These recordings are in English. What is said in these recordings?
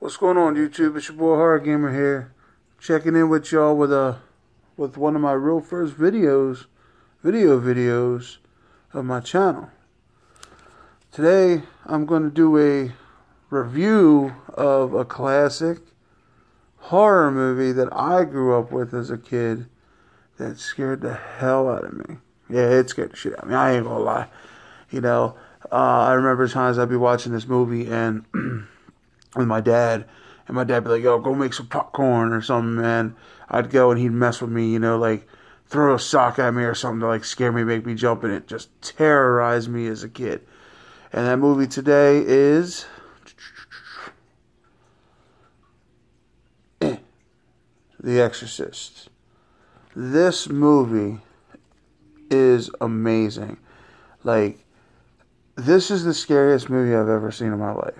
What's going on, YouTube? It's your boy Horror Gamer here, checking in with y'all with one of my real first videos of my channel. Today I'm going to do a review of a classic horror movie that I grew up with as a kid that scared the hell out of me. Yeah, it scared the shit out of me. I ain't gonna lie. I remember times I'd be watching this movie and with my dad, and my dad be like, "Yo, go make some popcorn or something, man." I'd go and he'd mess with me, like throw a sock at me or something to like scare me, make me jump, and it just terrorized me as a kid. And that movie today is The Exorcist. This movie is amazing. Like, this is the scariest movie I've ever seen in my life.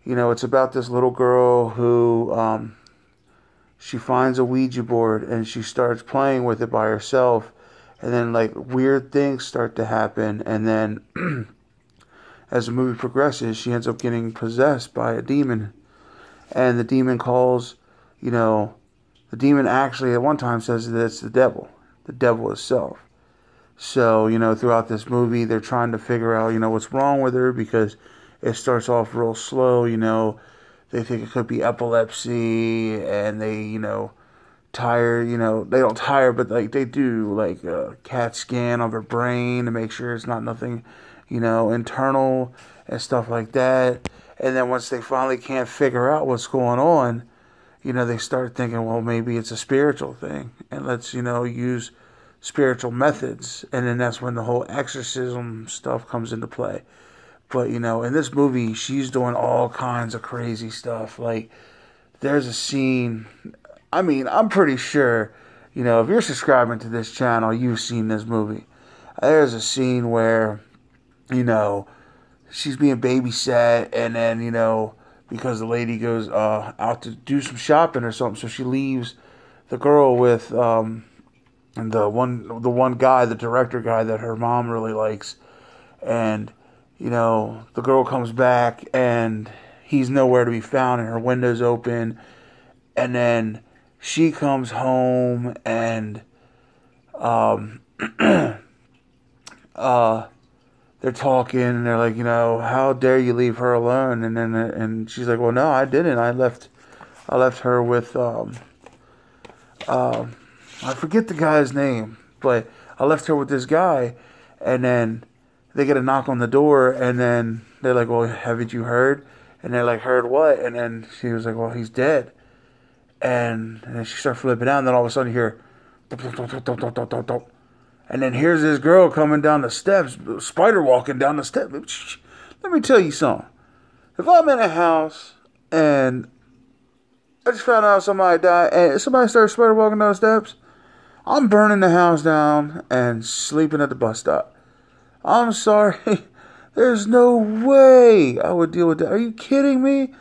It's about this little girl who, she finds a Ouija board and she starts playing with it by herself. And then, like, weird things start to happen. And then, as the movie progresses, she ends up getting possessed by a demon. And the demon the demon actually at one time says that it's the devil itself. So, throughout this movie, they're trying to figure out, what's wrong with her because it starts off real slow, They think it could be epilepsy, and they, tire, they don't tire, but, like, they do, like, a CAT scan of her brain to make sure it's not nothing, internal and stuff like that. And then once they finally can't figure out what's going on, they start thinking, well, maybe it's a spiritual thing, and let's, use spiritual methods. And then that's when the whole exorcism stuff comes into play. But, in this movie, she's doing all kinds of crazy stuff. Like, there's a scene, I'm pretty sure, if you're subscribing to this channel, you've seen this movie. There's a scene where, she's being babysat, and then, because the lady goes out to do some shopping or something, so she leaves the girl with the one guy, the director guy that her mom really likes. And the girl comes back and he's nowhere to be found, and her window's open. And then she comes home and they're talking and they're like, how dare you leave her alone? And she's like, well, no, I didn't. I left her with I forget the guy's name, but I left her with this guy. And then they get a knock on the door, and then they're like, well, haven't you heard? And they're like, heard what? And then she was like, well, he's dead. And then she starts flipping out, and then all of a sudden you hear, and then here's this girl coming down the steps, spider walking down the steps. Let me tell you something. If I'm in a house, and I just found out somebody died, and somebody starts spider walking down the steps, I'm burning the house down and sleeping at the bus stop. I'm sorry. There's no way I would deal with that. Are you kidding me?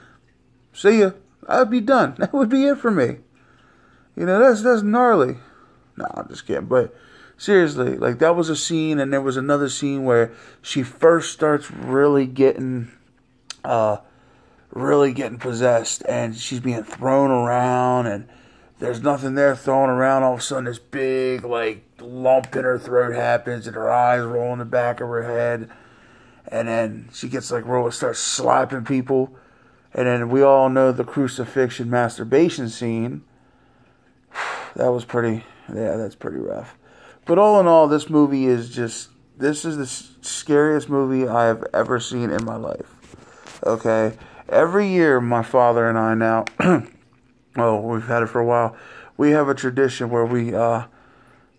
See ya. I'd be done. That would be it for me. That's gnarly. No, I'm just kidding. But seriously, like, that was a scene, and there was another scene where she first starts really getting possessed, and she's being thrown around, and there's nothing there thrown around. All of a sudden, this big, like, lump in her throat happens, and her eyes roll in the back of her head. And then she gets, like, starts slapping people. And then we all know the crucifixion masturbation scene. That was that's pretty rough. But all in all, this movie is this is the scariest movie I have ever seen in my life. Okay? Every year, my father and I now... Oh, we've had it for a while. We have a tradition where we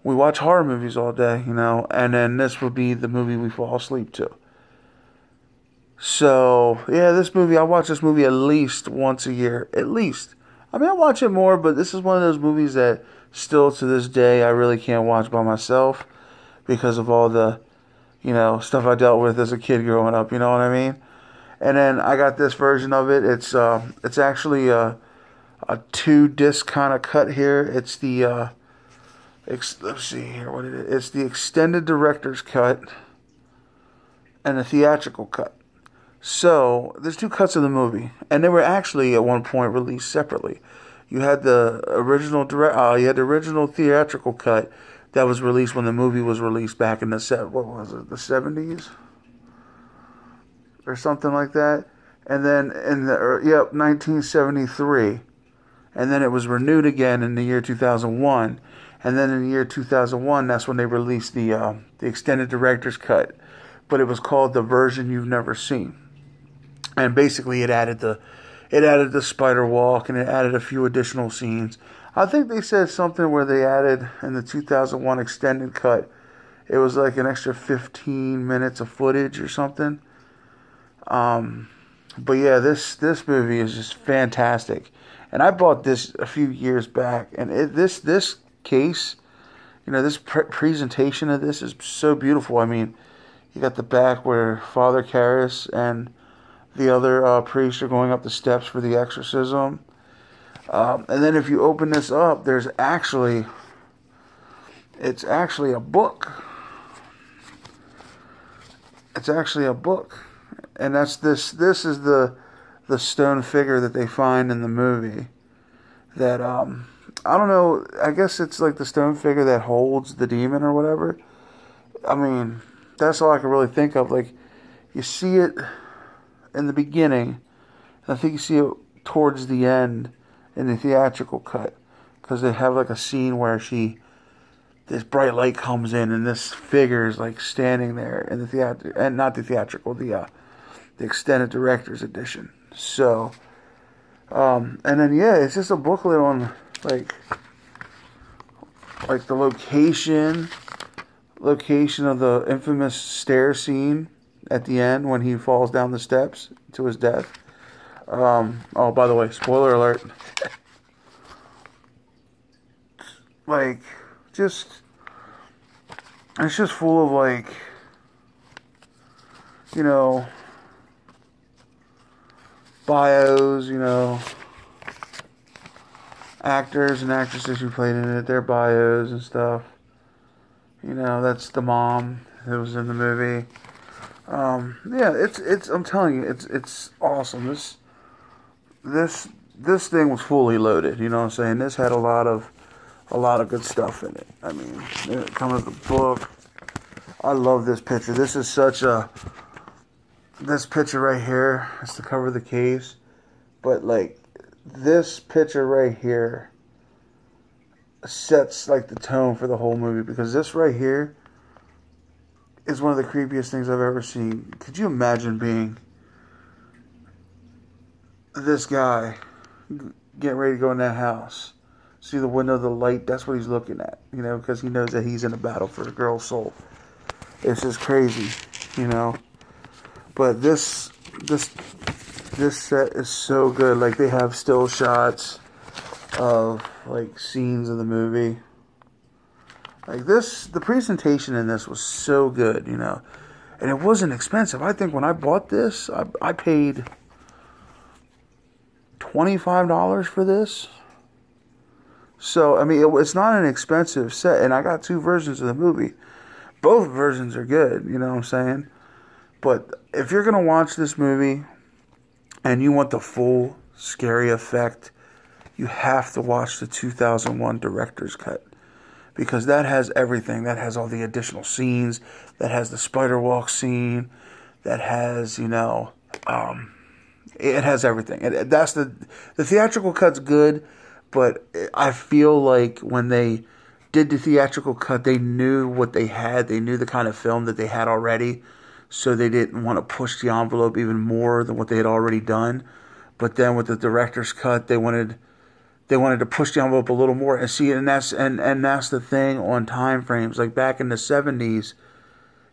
watch horror movies all day, and then this will be the movie we fall asleep to. So, yeah, I watch this movie at least once a year. At least. I watch it more, but this is one of those movies that still to this day I really can't watch by myself because of all the, stuff I dealt with as a kid growing up, you know what I mean? And then I got this version of it. It's actually a 2-disc kind of cut here. It's the let's see here what it is. It's the extended director's cut and the theatrical cut. So there's two cuts of the movie, and they were actually at one point released separately. You had the original theatrical cut that was released when the movie was released back in the 70s or something like that, and then in the 1973, and then it was renewed again in the year 2001, and then in the year 2001, that's when they released the extended director's cut, but it was called The Version You've Never Seen. And basically, it added the spider walk, and it added a few additional scenes. I think they said something where they added in the 2001 extended cut, it was like an extra 15 minutes of footage or something. But yeah, this movie is just fantastic, and I bought this a few years back, and this case, this presentation of this is so beautiful. I mean, you got the back where Father Karras and the other priests are going up the steps for the exorcism. And then if you open this up, it's actually a book. It's actually a book. And that's this is the stone figure that they find in the movie. That, I don't know, I guess it's like the stone figure that holds the demon or whatever. I mean, that's all I can really think of. Like, you see it in the beginning, and I think you see it towards the end in the theatrical cut, because they have like a scene where this bright light comes in, and this figure is like standing there in the the extended director's edition. So, and then it's just a booklet on like the location of the infamous stair scene at the end when he falls down the steps to his death. Oh, by the way, spoiler alert. Like, it's just full of like, bios, actors and actresses who played in it, their bios and stuff. That's the mom who was in the movie. It's I'm telling you, it's awesome. This thing was fully loaded, you know what I'm saying? This had a lot of good stuff in it. I mean, it comes with the book. I love this picture. This picture right here is the cover of the case. But like, this picture right here sets like the tone for the whole movie, because this right here is one of the creepiest things I've ever seen. Could you imagine being this guy getting ready to go in that house? See the window, the light, that's what he's looking at, because he knows that he's in a battle for a girl's soul. It's just crazy, But this set is so good. Like, they have still shots of like scenes of the movie. Like the presentation in this was so good, and it wasn't expensive. I think when I bought this, I paid $25 for this. So, I mean, it's not an expensive set, and I got two versions of the movie. Both versions are good, you know what I'm saying? But if you're going to watch this movie and you want the full scary effect, you have to watch the 2001 director's cut. Because that has everything. That has all the additional scenes. That has the spider walk scene. That has, it has everything. That's the theatrical cut's good, but I feel like when they did the theatrical cut, they knew what they had. They knew the kind of film that they had already, so they didn't want to push the envelope even more than what they had already done. But then with the director's cut, they wanted to push the envelope a little more, and see, and that's the thing on time frames. Like back in the 70s,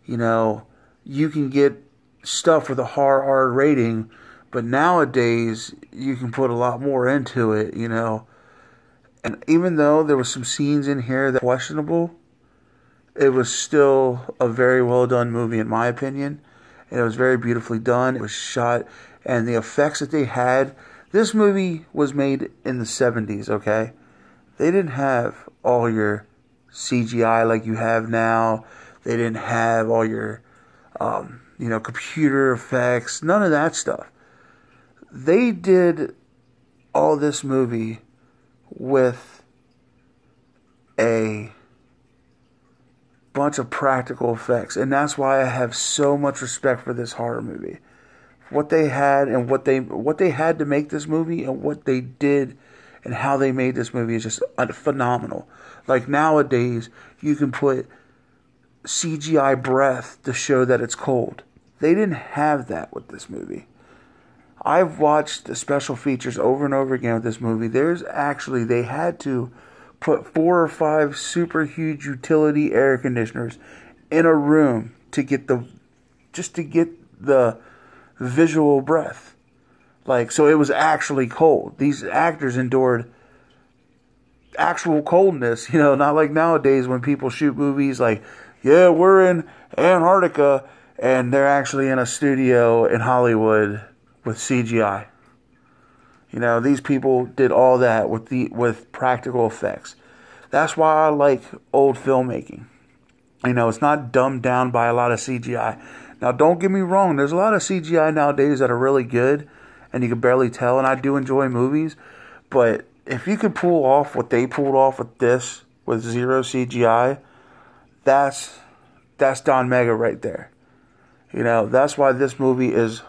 you can get stuff with a hard R rating, but nowadays you can put a lot more into it, And even though there was some scenes in here that were questionable, it was still a very well done movie in my opinion. And it was very beautifully done. It was shot, and the effects that they had. This movie was made in the 70s, okay? They didn't have all your CGI like you have now. They didn't have all your, computer effects, none of that stuff. They did all this movie with a bunch of practical effects, and that's why I have so much respect for this horror movie. What they had and what they had to make this movie and what they did and how they made this movie is just phenomenal. Like nowadays, you can put CGI breath to show that it's cold. They didn't have that with this movie. I've watched the special features over and over again with this movie. They had to put 4 or 5 super huge utility air conditioners in a room to get the visual breath. So it was actually cold. These actors endured actual coldness, not like nowadays when people shoot movies like, yeah, we're in Antarctica, and they're actually in a studio in Hollywood with CGI. These people did all that with practical effects. That's why I like old filmmaking. It's not dumbed down by a lot of CGI. Now, don't get me wrong. There's a lot of CGI nowadays that are really good, and you can barely tell. And I do enjoy movies, but if you could pull off what they pulled off with zero CGI, that's Don Mega right there. That's why this movie is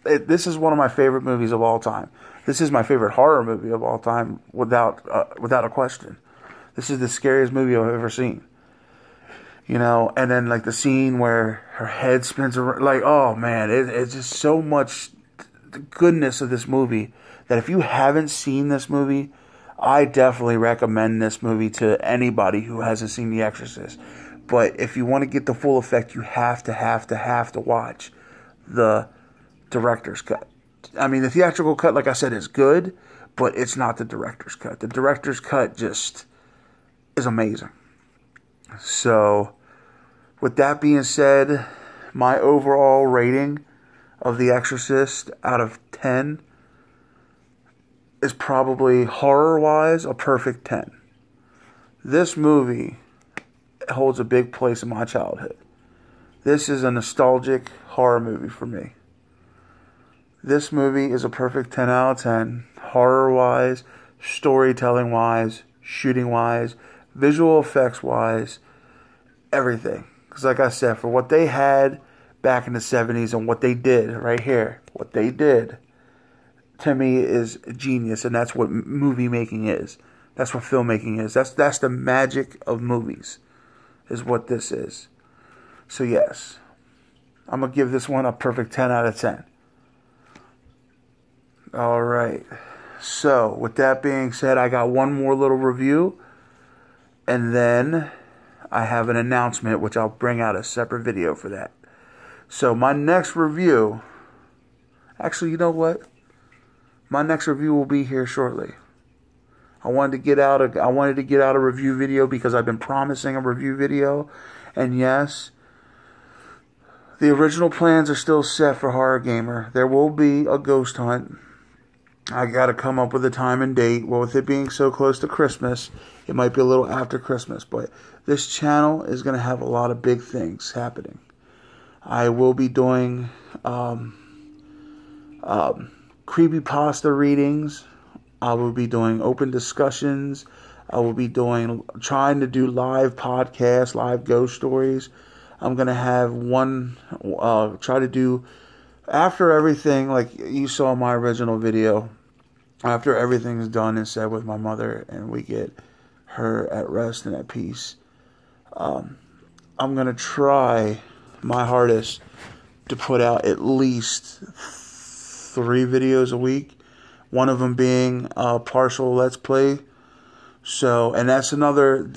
this is one of my favorite movies of all time. This is my favorite horror movie of all time, without a question. This is the scariest movie I've ever seen. And then the scene where her head spins around, oh man, it's just so much the goodness of this movie that if you haven't seen this movie, I definitely recommend this movie to anybody who hasn't seen The Exorcist. But if you want to get the full effect, you have to watch the director's cut. I mean, the theatrical cut, like I said, is good, but it's not the director's cut. The director's cut just is amazing. So, with that being said, my overall rating of The Exorcist out of 10 is probably, horror-wise, a perfect 10. This movie holds a big place in my childhood. This is a nostalgic horror movie for me. This movie is a perfect 10 out of 10. Horror-wise, storytelling-wise, shooting-wise, visual effects-wise, everything. Because like I said, for what they had back in the 70s and what they did right here, what they did, to me, is genius. And that's what movie making is. That's what filmmaking is. That's the magic of movies, is what this is. So yes, I'm going to give this one a perfect 10 out of 10. Alright, so with that being said, I got one more little review, and then I have an announcement, which I'll bring out a separate video for that. So my next review, actually, you know what? My next review will be here shortly. I wanted to get out a review video because I've been promising a review video, and yes, the original plans are still set for Horror Gamer. There will be a ghost hunt. I got to come up with a time and date. Well, with it being so close to Christmas, it might be a little after Christmas. But this channel is going to have a lot of big things happening. I will be doing creepypasta readings. I will be doing open discussions. I will be trying to do live podcasts, live ghost stories. I'm going to have one, try to do, after everything, like you saw in my original video, after everything's done and said with my mother and we get her at rest and at peace, I'm going to try my hardest to put out at least 3 videos a week. One of them being a partial Let's Play. So, and that's another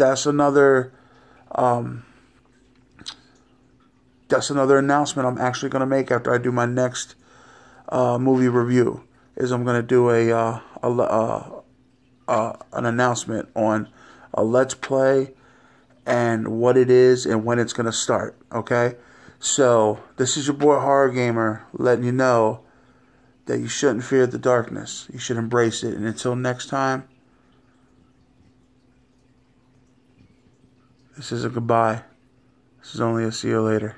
announcement I'm actually going to make after I do my next movie review. Is I'm going to do an announcement on a Let's Play and what it is and when it's going to start. Okay, so this is your boy Horror Gamer letting you know that you shouldn't fear the darkness. You should embrace it. And until next time, this is a goodbye. This is only a see you later.